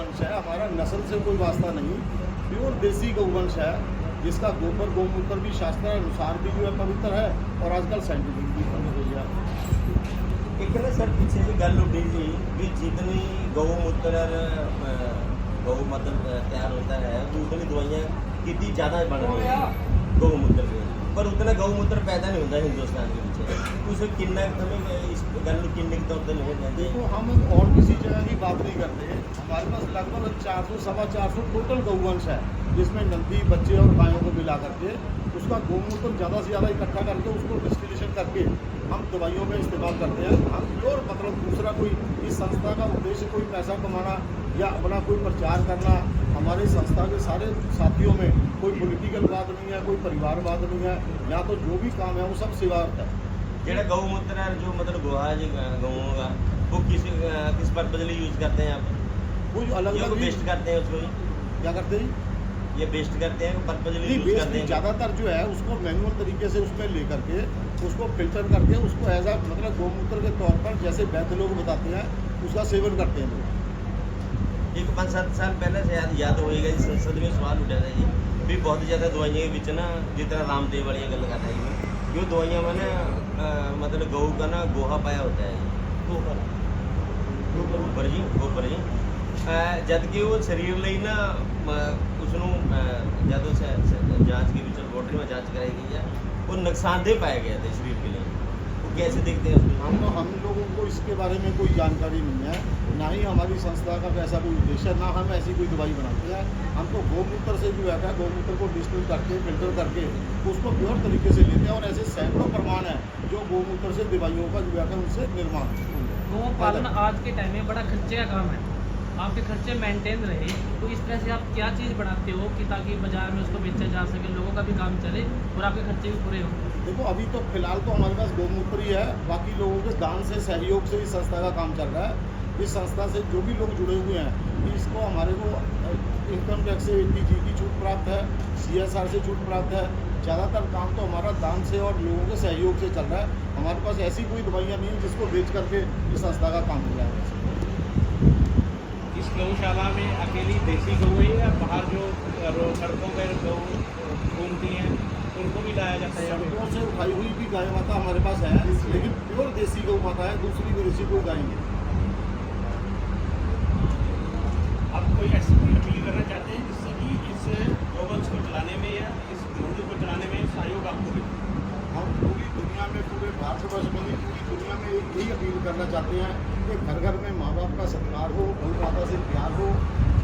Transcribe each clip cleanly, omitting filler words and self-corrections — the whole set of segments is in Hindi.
गौवंश है, हमारा नस्ल से कोई वास्ता नहीं, प्योर देसी गौवंश है, जिसका गोबर गौमूत्र भी शास्त्र अनुसार भी जो है पवित्र है और आजकल साइंटिफिक भी बनी हुई है। एक ना सर पीछे जी गल उठी थी भी जितनी गौमूत्र तैयार होता है तो उतनी दवाइयाँ कितनी ज़्यादा बन रही हैं गौमूत्र से, पर उतना गौमूत्र पैदा नहीं होता हिंदुस्तान के पीछे। उसे किन्ना हमें इस गल किन्ने के तौर पर नहीं कहते। देखो हम और किसी जगह की बात नहीं करते, हमारे पास लगभग 400 सवा 400 टोटल गौवंश है, जिसमें नंदी बच्चे और गायों को मिला करके उसका गौमूत्र ज़्यादा से ज़्यादा इकट्ठा करके उसको डिस्टिलेशन करके हम दवाइयों में इस्तेमाल करते हैं। हम प्योर मतलब दूसरा कोई इस संस्था का उद्देश्य कोई पैसा कमाना या अपना कोई प्रचार करना, हमारे संस्था के सारे साथियों में कोई पॉलिटिकल बात नहीं है, कोई परिवारवाद नहीं है, या तो जो भी काम है वो सब सेवार्थ है। जेड़ा गौमूत्र है जो मतलब गोहा जी गऊँ का वो किस पर्पज लिए यूज करते हैं आप? कोई अलग अलग वेस्ट करते हैं उसको? क्या करते हैं? ये वेस्ट करते हैं पर्पज लिए यूज करते हैं? ज़्यादातर जो है उसको मैनुअल तरीके से उसमें ले करके उसको फिल्टर करके उसको एज आ मतलब गौमूत्र के तौर पर जैसे वैद्य लोग बताते हैं उसका सेवन करते हैं लोग। एक 5-7 साल पहले से याद होएगा जी संसद में सवाल उठा था जी भी बहुत ज़्यादा दवाइयाँ के बीच ना जितना रामदेव वाली गल कर रही है जो दवाइयाँ में ना मतलब गऊ का ना गोहा पाया होता है गोबर जी जबकि वो शरीर ਲਈ ना उसनों जब जाँच की विच लेबोरेटरी में जाँच कराई गई है वो नुकसानदेह पाया गया था शरीर के लिए। वो कैसे देखते हैं उसको? हम लोगों को इसके बारे में कोई जानकारी नहीं है, ना ही हमारी संस्था का ऐसा कोई उद्देश्य है, ना हम ऐसी कोई दवाई बनाते हैं। हम तो गौमूत्र से जो है गौमूत्र को डिस्टिल करके फिल्टर करके उसको प्योर तरीके से लेते हैं और ऐसे सैकड़ों प्रमाण है जो गौमूत्र से दवाइयों का जो है उनसे निर्माण। गौ पालन आज के टाइम में बड़ा खर्चे का काम है, आपके खर्चे मेंटेन रहे, तो इस तरह से आप क्या चीज़ बनाते हो कि ताकि बाजार में उसको बेचा जा सके, लोगों का भी काम चले और आपके खर्चे भी पूरे हों? देखो अभी तो फिलहाल तो हमारे पास गौमूत्र ही है, बाकी लोगों के दान से सहयोग से इस संस्था का काम चल रहा है। इस संस्था से जो भी लोग जुड़े हुए हैं इसको हमारे को इनकम टैक्स से ATG की छूट प्राप्त है, CSR से छूट प्राप्त है। ज़्यादातर काम तो हमारा दान से और लोगों के सहयोग से चल रहा है। हमारे पास ऐसी कोई दवाइयाँ नहीं है जिसको बेच करके इस संस्था का काम हो जाए। इस गौशाला में अकेली देसी गऊ है या बाहर जो सड़कों पर गऊ घूमती हैं उनको भी लाया जाता है? सड़कों से उठाई हुई भी गाय माता हमारे पास है, लेकिन प्योर देसी गौ माता है, दूसरी विदेशी कोई गाय नहीं। आप कोई ऐसी कोई अपील करना चाहते हैं जिससे कि इस गौवंश को चलाने में या इस मंदिर को चलाने में सहयोग आपको मिले? हम पूरी दुनिया में पूरे भारतवर्ष में नहीं पूरी दुनिया में यही अपील करना चाहते हैं कि घर घर में माँ बाप का सत्कार हो, गौ माता से प्यार हो,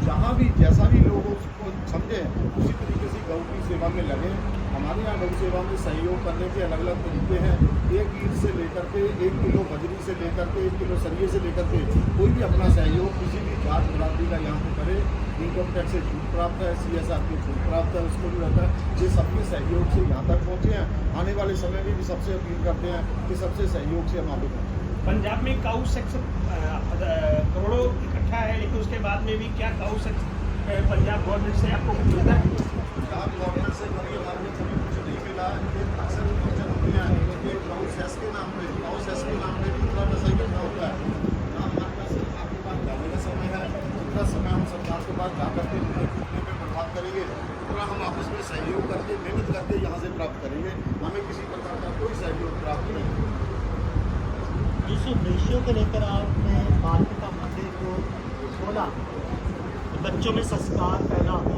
जहाँ भी जैसा भी लोग उसको समझें उसी तरीके से गौ की सेवा में लगे। हमारे यहाँ गौ सेवा में सहयोग करने के अलग अलग तरीके हैं, 1 ईंट से लेकर के 1 किलो बजरी से लेकर के 1 किलो सरिये से लेकर के कोई भी अपना सहयोग किसी भी जात बरादरी का यहाँ पे करे। इनकम टैक्स से छूट प्राप्त है, CSR की छूट प्राप्त है, उसको भी रहता है। ये सबके सहयोग से यहाँ तक पहुँचे हैं। आने वाले समय में भी सबसे अपील करते हैं कि सबसे सहयोग से हम आगे पहुँचें। पंजाब में काऊ सेक्स करोड़ों इकट्ठा है, लेकिन उसके बाद में भी क्या काऊ सेक्स पंजाब गवर्नमेंट से आपको कुछ मिलता है? पंजाब गवर्नमेंट से कभी हमारे को कभी कुछ नहीं मिला। ये अक्सर क्वेश्चन होते हैं कि काऊ सेस के नाम पे भी थोड़ा पैसा इकट्ठा होता है। ना हमारे पास आपके पास जाने का समय है, जितना समय हम सरकार के पास जा करके घूमने में बर्बाद करेंगे उतना हम आपस में सहयोग करके मेहनत करके यहाँ से प्राप्त करेंगे। हमें किसी प्रकार का कोई सहयोग प्राप्त नहीं। जिस उद्देश्यों को लेकर आपने माता मंदिर को खोला, बच्चों में संस्कार पैदा हो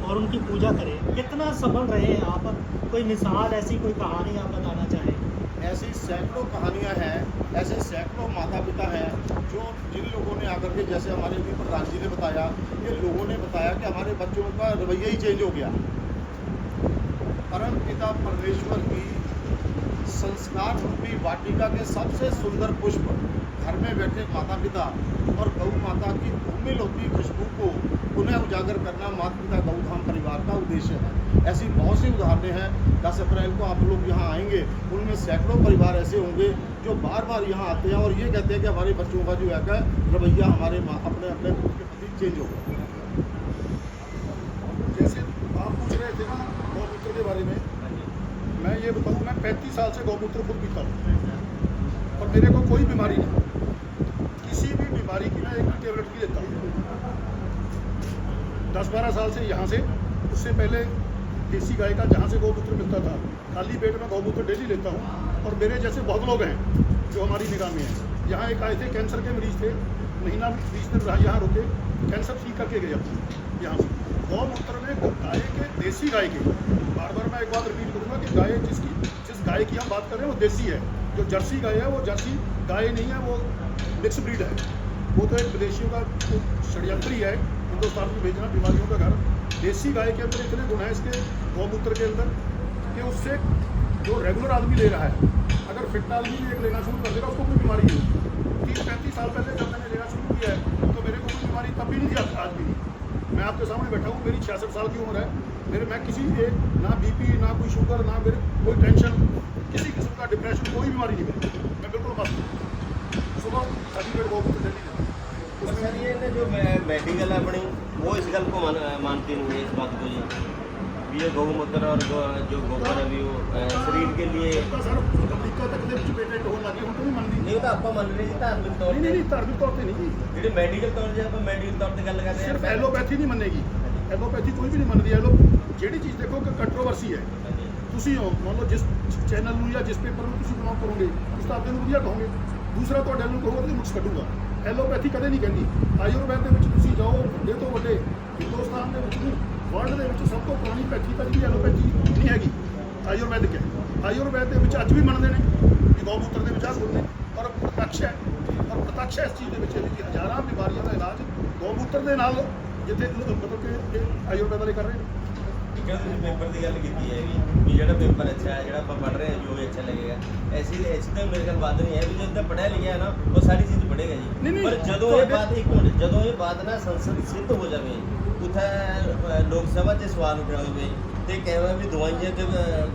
और उनकी पूजा करें, कितना सफल रहे हैं आप? कोई मिसाल ऐसी कोई कहानी आप बताना चाहें? ऐसी सैकड़ों कहानियाँ हैं, ऐसे सैकड़ों माता पिता हैं जो जिन लोगों ने आकर के जैसे हमारे अभी प्रधान जी ने बताया, ये लोगों ने बताया कि हमारे बच्चों का रवैया ही चेंज हो गया। परम पिता परमेश्वर की संस्कार रूपी वाटिका के सबसे सुंदर पुष्प घर में बैठे माता पिता और गौ माता की धूमिल होती खुशबू को पुनः उजागर करना माता पिता गौधाम परिवार का उद्देश्य है। ऐसी बहुत सी उदाहरणें हैं। 10 अप्रैल को आप लोग यहाँ आएंगे, उनमें सैकड़ों परिवार ऐसे होंगे जो बार बार यहाँ आते हैं और ये कहते हैं कि हमारे बच्चों का जो है रवैया हमारे अपने अपने के प्रति चेंज हो गया। जैसे आप पूछ रहे थे ना गौमूत्र के बारे में, मैं ये बताऊँ, मैं 35 साल से गौमूत्र खुद पीता हूँ और मेरे को कोई बीमारी नहीं, किसी भी बीमारी की मैं एक भी टेबलेट की लेता हूँ। 10-12 साल से यहाँ से, उससे पहले देसी गाय का जहाँ से गौमूत्र मिलता था, खाली पेट में गौमूत्र डेली लेता हूँ। और मेरे जैसे बहुत लोग हैं जो हमारी निगाह में हैं। यहाँ एक आए थे, कैंसर के मरीज थे, महीना 20 दिन रहा, यहाँ रुके, कैंसर ठीक करके गए अपने यहाँ से। गौमूत्र में गाय के, देसी गाय के, बार बार मैं एक बात रिपीट करूँगा कि गाय जिस गाय की हम बात कर रहे हैं वो देसी है। जो जर्सी गाय है वो जर्सी गाय नहीं है, वो मिक्स ब्रीड है। वो तो एक विदेशियों का षड्यंत्र ही है, हिंदुस्तान में भेजना बीमारियों का घर। देसी गाय के अंदर इतने गुण हैं इसके गौमूत्र के अंदर कि उससे जो रेगुलर आदमी ले रहा है, अगर फिट आदमी भी एक लेना शुरू कर देगा उसको कोई बीमारी नहीं होती। 30-35 साल पहले जब मैंने लेना शुरू किया है तो मेरे को कोई बीमारी तब भी नहीं थी, आज भी नहीं। मैं आपके सामने बैठा हूँ, मेरी 66 साल की उम्र है, मैं किसी एक ना बीपी, ना कोई शुगर, ना मेरे कोई टेंशन, किसी किस्म का डिप्रेशन, कोई बीमारी नहीं मेरी। मैं बिल्कुल मस्त हूँ। सुबह सर्टिफिकेट गौमूत्र डेली लेता हूँ। और सर ये ना जो मेडिकल है अपनी, वो इस गल को मानती नहीं है, इस बात को जी भी ये गौमूत्र और जो गोबर है भी वो शरीर के लिए सर अमरीका तक ਦੇ ਵਿੱਚ ਪੇਟੈਂਟ ਹੋਣ ਲੱਗੇ, ਹੁਣ ਤਾਂ ਨਹੀਂ ਮੰਨਦੀ। नहीं होता। आप मान रहे जी धार्मिक तौर ਨਹੀਂ पर ਨਹੀਂ ਧਾਰਮਿਕ ਤੌਰ ਤੇ ਨਹੀਂ ਜੀ, ਜਿਹੜੇ ਮੈਡੀਕਲ ਤੌਰ ਜੇ ਆਪਾਂ ਮੈਡੀਕਲ ਤੌਰ ਤੇ ਗੱਲ ਕਰ ਰਹੇ ਸਿਰਫ ਹਾਂ ਐਲੋਪੈਥੀ ਨਹੀਂ ਮੰਨੇਗੀ। ਐਲੋਪੈਥੀ ਕੋਈ ਵੀ ਨਹੀਂ ਮੰਨਦੀ। ਜਿਹੜੀ ਚੀਜ਼ ਦੇਖੋ ਕਿ ਕੰਟਰੋਵਰਸੀ ਹੈ, ਤੁਸੀਂ ਹੋ ਮੰਨ ਲਓ ਜਿਸ ਚੈਨਲ ਨੂੰ ਜਾਂ ਜਿਸ ਪੇਪਰ ਨੂੰ ਤੁਸੀਂ ਬਿਲੋਂਗ ਕਰੋਗੇ, ਉਸ ਤਾਂ ਆਪਦੇ ਨੂੰ ਵਧੀਆ ਕਹੋਗੇ, ਦੂਸਰਾ ਤੁਹਾਡੇ ਨੂੰ ਕਹੋਗੇ ਤੇ ਨੁਕਸ ਕੱਢੂਗਾ। ਐਲੋਪੈਥੀ ਕਦੇ ਨਹੀਂ ਕਹਿੰਦੀ। ਆਯੁਰਵੈਦ ਦੇ ਵਿੱਚ ਤੁਸੀਂ ਜਾਓ, ਵੱਡੇ ਤੋਂ ਵੱਡੇ ਹਿੰਦੁਸਤਾਨ ਦੇ ਵਿੱਚ ਨਹੀਂ, ਵਰਲਡ ਦੇ ਵਿੱਚ ਸਭ ਤੋਂ ਪੁਰਾਣੀ ਪੈਥੀ ਤਾਂ ਜਿਹੜੀ ਐਲੋਪੈਥੀ ਨਹੀਂ ਹੈਗੀ, ਆਯੁਰਵੈਦਿਕ ਹੈ। ਆਯੁਰਵੈਦ ਦੇ ਵਿੱਚ ਅੱਜ ਵੀ ਮੰਨਦੇ ਨੇ ਵੀ ਗੌਮੂਤਰ ਦੇ ਵਿੱਚ ਆ ਗੁਣ ਨੇ, ਔਰ ਪ੍ਰਤੱਖ ਹੈ, ਔਰ ਪ੍ਰਤੱਖ ਹੈ ਇਸ ਚੀਜ਼ ਦੇ ਵਿੱਚ ਵੀ ਹਜ਼ਾਰਾਂ ਬਿਮਾਰੀਆਂ ਦਾ ਇਲਾਜ ਗੌਮੂਤਰ ਦੇ ਨਾਲ, ਜਿੱਥੇ ਮਤਲਬ ਕਿ ਇਹ ਆਯੁਰਵੈਦ ਵਾਲੇ ਕਰ ਰਹੇ ਨੇ। ਜਿਹੜਾ ਤੁਸੀਂ ਪੇਪਰ ਦੀ ਗੱਲ ਕੀਤੀ ਹੈ ਵੀ ਜਿਹੜਾ ਪੇਪਰ ਅੱਛਾ ਹੈ, ਜਿਹੜਾ ਆਪਾਂ ਪੜ੍ਹ ਰਹੇ ਹਾਂ ਜੋ ਵੀ ਅੱਛਾ ਲੱਗੇਗਾ, ਐਸੀ ਤਾਂ ਮੇਰੇ ਕੋਲ ਬਾਤ ਨਹੀਂ ਹੈ ਵੀ ਜਦੋਂ ਪੜ੍ਹਿਆ ਲਿਖਿਆ ਹੈ ਨਾ ਉਹ ਸਾਰੀ ਚੀਜ਼ ਪੜ੍ਹੇਗਾ ਜੀ। ਨਹੀਂ, ਪਰ ਜਦੋਂ ਇਹ ਬਾਤ ਇੱਕ ਮਿੰਟ, ਜਦੋਂ ਇਹ ਬਾਤ ਨਾ ਸੰਸਦ ਸਿੱਧ ਹੋ ਜਾਵੇ, ਉੱਥੇ ਲੋਕ ਸਭਾ 'ਚ ਸਵਾਲ ਉੱਠਿਆ ਹੋਵੇ ਤੇ ਕਹਿਣਾ ਵੀ ਦਵਾਈਆਂ 'ਚ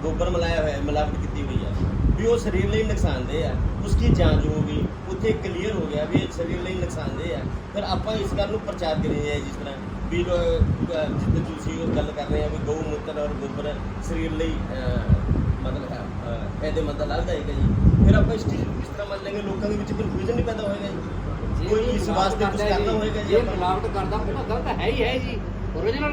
ਗੋਬਰ ਮਿਲਾਇਆ ਹੋਇਆ, ਮਿਲਾਵਟ ਕੀਤੀ ਹੋਈ ਹੈ, ਵੀ ਉਹ ਸਰੀਰ ਲਈ ਨੁਕਸਾਨਦੇਹ ਹੈ, ਉਸकी ਜਾਂਚ ਹੋ ਗਈ, ਉੱਥੇ ਕਲੀਅਰ ਹੋ ਗਿਆ ਵੀ ਇਹ ਸਰੀਰ ਲਈ ਨੁਕਸਾਨਦੇਹ ਹੈ। ਫਿਰ ਆਪਾਂ ਇਸ ਗੱਲ ਨੂੰ ਪ੍ਰਚਾਰ ਕਰੀਏ ਜਿਸ ਤਰ੍ਹਾਂ ਵੀ ਜਿੱਥੇ ਤੁਸੀਂ ਗੱਲ ਕਰ ਰਹੇ ਆ ਵੀ ਗਊ ਮੂਤਰ ਔਰ ਗੋਬਰ ਸਰੀਰ ਲਈ ਮਤਲਬ ਇਹਦੇ ਲਾਭਦਾਇਕ ਹੈ ਜੀ। ਫਿਰ ਆਪਾਂ ਇਸ ਚੀਜ਼ ਨੂੰ ਕਿਸ ਤਰ੍ਹਾਂ ਮੰਨ ਲੈਂਗੇ, ਲੋਕਾਂ ਦੇ ਵਿੱਚ ਕਨਫਿਊਜ਼ਨ ਨਹੀਂ ਪੈਦਾ ਹੋਏਗਾ ਜੀ। ਕੋਈ ਇਸ ਵਾਸਤੇ ਕੁਝ ਕਰਨਾ ਹੋਏਗਾ ਜੀ। ਇਹ ਮਿਲਾਵਟ ਕਰਦਾ ਉਹ ਤਾਂ ਗਲਤ ਹੈ ਹੀ ਹੈ ਜੀ। ਓਰੀਜਨਲ